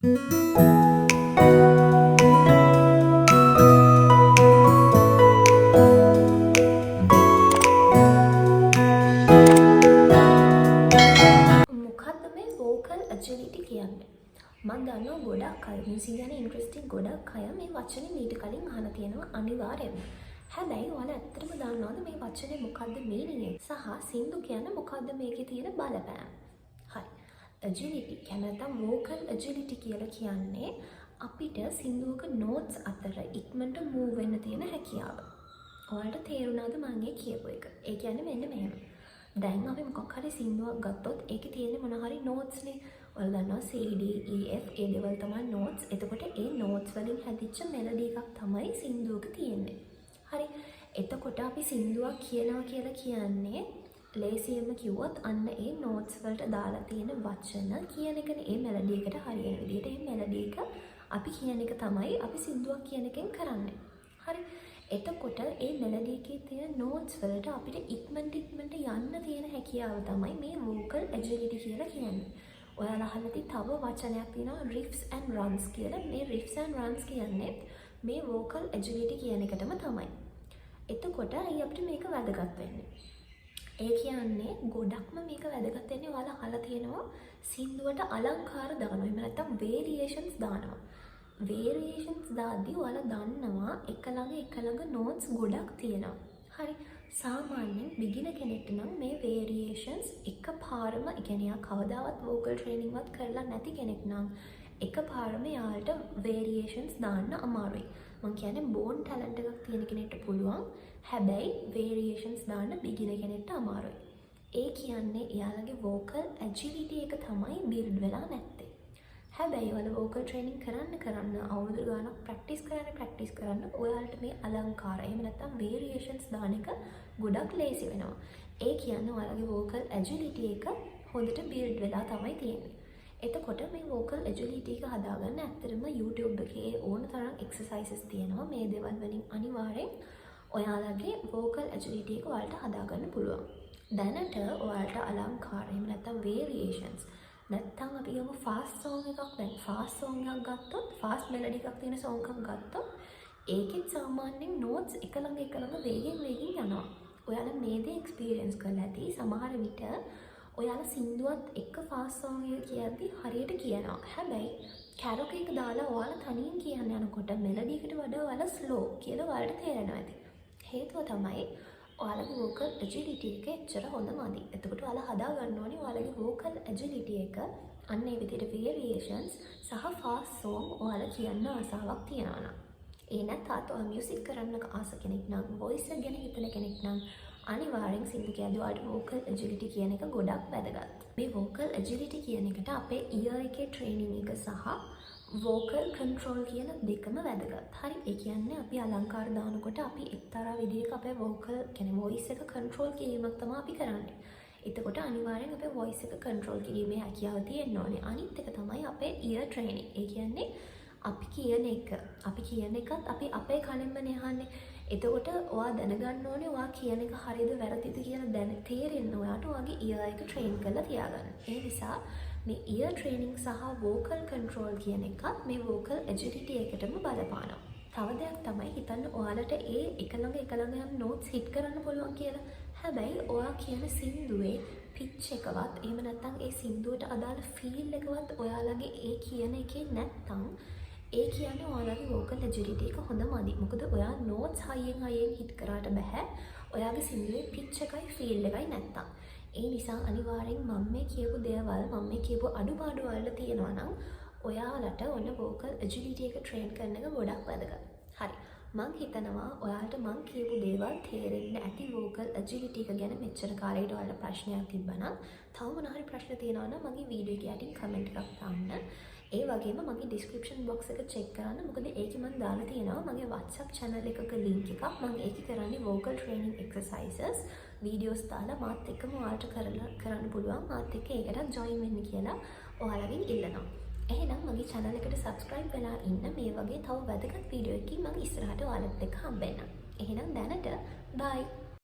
මොකක්ද මේ වෝකල් ඇජිලිටි කියන්නේ? මම දන්නවා ගොඩක් අය මියුසික් ගැන ඉන්ට්‍රෙස්ටිං ගොඩක් අය මේ වචනේ මීට කලින් අහලා තියෙනවා අනිවාර්යයෙන්ම. හැබැයි ඔයාලා ඇත්තටම දන්නවද මේ වචනේ මොකක්ද මීනින් එක? සහ සින්දු කියන්නේ මොකක්ද මේකේ තියෙන බලපෑම? හරි. ඇජිලිටි කියන්නේ නැත්නම් වෝකල් ඇජිලිටි කියලා කියන්නේ අපිට සින්දුවක නෝට්ස් අතර ඉක්මනට මූව් වෙන්න තියෙන හැකියාව. ඔයාලට තේරුණාද මම මේ කියපු එක? ඒ කියන්නේ මෙන්න මෙහෙම. දැන් අපි මොකක් හරි සින්දුවක් ගත්තොත් ඒකේ තියෙන මොන හරි නෝට්ස් නේ. ඔයාලා දන්නවා C D E F ඒ දේවල් තමයි නෝට්ස්. එතකොට ඒ නෝට්ස් වලින් හැදිච්ච මෙලඩි එකක් තමයි සින්දුවක තියෙන්නේ. හරි. එතකොට අපි සින්දුවක් කියනවා කියලා කියන්නේ ලේසියෙන්ම කිව්වොත් අන්න ඒ නෝට්ස් වලට දාලා තියෙන වචන කියන එකනේ ඒ මෙලඩි එකට හරියන විදිහට ඒ මෙලඩි එක අපි කියන එක තමයි අපි සින්දුවක් කියන එකෙන් කරන්නේ. හරි. එතකොට ඒ මෙලඩි එකේ තියෙන නෝට්ස් වලට අපිට ඉක්මනට යන්න තියෙන හැකියාව තමයි මේ වෝකල් ඇජිලිටි කියලා කියන්නේ. ඔයාලා අහලා තව වචනයක් තියෙනවා riffs and runs කියලා. මේ riffs and runs කියන්නේ මේ වෝකල් ඇජිලිටි කියන එකටම තමයි. එතකොට අයි අපිට මේක වැදගත් වෙන්නේ. ඒ කියන්නේ ගොඩක්ම මේක වැදගත් වෙන්නේ ඔයාලා අහලා තියෙනවා සින්දුවට අලංකාර දානවා. එහෙම නැත්නම් variations දානවා. variations දාද්දී ඔයාලා දන්නවා එක ළඟ notes ගොඩක් තියෙනවා. හරි. සාමාන්‍යයෙන් beginner කෙනෙක්ට නම් මේ variations එකපාරම කියන්නේ යා කවදාවත් vocal training වත් කරලා නැති කෙනෙක් නම් එකපාරම යාට variations දාන්න අමාරුයි. මම කියන්නේ born talent එකක් තියෙන කෙනෙක්ට පුළුවන්. හැබැයි variations දාන්න beginner කෙනෙක්ට අමාරුයි. ඒ කියන්නේ එයාලගේ vocal agility එක තමයි build වෙලා නැත්තේ. හැබැයි ඔයාලා vocal training කරන්න අවුරුදු ගානක් practice කරන්න ඔයාලට මේ අලංකාර එහෙම නැත්නම් variations දාන එක ගොඩක් ලේසි වෙනවා. ඒ කියන්නේ ඔයාලගේ vocal agility එක හොඳට build වෙලා තමයි තියෙන්නේ. එතකොට මේ vocal agility එක හදාගන්න ඇත්තටම YouTube එකේ ඕන තරම් exercises තියෙනවා. මේ දේවල් වලින් අනිවාර්යෙන් ඔයාලගේ vocal agility එක ඔයාලට හදාගන්න පුළුවන්. දැනට ඔයාලට අලංකාර එහෙම නැත්නම් variations නැත්තම් අපි යමු ෆාස්ට් සෝං එකක්. දැන් ෆාස්ට් සෝං එකක් ගත්තොත් ෆාස්ට් මෙලඩි එකක් තියෙන සෝං එකක් ගත්තොත් ඒකෙත් සාමාන්‍යයෙන් නෝට්ස් එක ළඟ වේගෙන් යනවා. ඔයාලා මේ දේ එක්ස්පීරියන්ස් කරලා ඇති. සමහර විට ඔයාලා සින්දුවත් එක්ක ෆාස්ට් සෝං එක කියද්දි හරියට කියනවා. හැබැයි කැරොකේ එක දාලා ඔයාලා තනියෙන් කියන්න යනකොට මෙලඩි එකට වඩා ඔයාලා ස්ලෝ කියලා ඔයාලට තේරෙනවා ඇති. හේතුව තමයි ඔයාලගේ vocal agility එක එච්චර හොඳ නැති. එතකොට ඔයාලා හදා ගන්න ඕනේ ඔයාලගේ vocal agility එක අන්න ඒ විදිහට variations සහ fast song ඔයාලා කියන්න ආසාවක් තියනවා නම්. ඒ නැත්නම් ඔයාලා music කරන්න ආස කෙනෙක් නම් voice එක ගැන හිතන කෙනෙක් නම් අනිවාර්යෙන් සින්දු කියද්දී ඔයාලට vocal agility කියන එක ගොඩක් වැදගත්. මේ vocal agility කියන එකට අපේ ear එකේ training එක සහ vocal control කියන දෙකම වැදගත්. හරි. ඒ කියන්නේ අපි අලංකාර දානකොට අපි එක්තරා විදිහක අපේ vocal කියන්නේ voice එක control කිරීමක් තමයි අපි කරන්නේ. එතකොට අනිවාර්යෙන් අපේ voice එක control කිරීමේ හැකියාව තියෙන්න ඕනේ. අනිත් එක තමයි අපේ ear training. ඒ කියන්නේ අපි කියන එකත් අපි අපේ කනින්මනේ අහන්නේ. එතකොට ඔයා දැනගන්න ඕනේ ඔයා කියන එක හරියද වැරදිද කියලා තේරෙන්න ඔයාට ඔයාගේ ear එක train කරලා තියාගන්න. ඒ නිසා මේ ear training සහ vocal control කියන එකත් මේ vocal agility එකටම බලපානවා. තව දෙයක් තමයි හිතන්න ඔයාලට ඒ එක ළඟ යන notes hit කරන්න පුළුවන් කියලා. හැබැයි ඔයා කියන සින්දුවේ pitch එකවත් එහෙම නැත්නම් ඒ සින්දුවට අදාළ feel එකවත් ඔයාලගේ ඒ කියන එකේ නැත්නම් ඒ කියන්නේ ඔයාලගේ vocal agility එක හොඳ මදි. මොකද ඔයා notes හයියෙන් hit කරාට බෑ. ඔයාගේ සින්දුවේ pitch එකයි feel එකයි නැත්නම්. ඒ නිසා අනිවාර්යෙන් මම මේ කියපු දේවල් මම මේ කියපු අඩුපාඩු වල තියෙනවා නම් ඔයාලට ඔන්න vocal agility එක train කරන එක ගොඩක් වැදගත්. හරි. මම හිතනවා ඔයාලට මම කියපු දේවල් තේරෙන්න ඇති vocal agility එක ගැන මෙච්චර කාලයකට ඔයාලට ප්‍රශ්නයක් තිබ්බනම් තව මොන හරි ප්‍රශ්න තියෙනවා නම් මගේ වීඩියෝ එකේ යටින් කමෙන්ට් එකක් දාන්න. ඒ වගේම මගේ description box එක check කරන්න. මොකද ඒකේ මම දාලා තියෙනවා මගේ WhatsApp channel එකක link එකක්. මම ඒකේ කරන්නේ vocal training exercises videos දාලා මාත් එක්කම ඔයාලට කරන්න පුළුවන්. මාත් එක්ක ඒකට join වෙන්න කියලා ඔයාලගෙන් ඉල්ලනවා. එහෙනම් මගේ channel එකට subscribe වෙලා ඉන්න. මේ වගේ තව වැදගත් වීඩියෝ එකකින් මම ඉස්සරහට ඔයාලත් එක්ක හම්බෙන්නම්. එහෙනම් දැනට bye.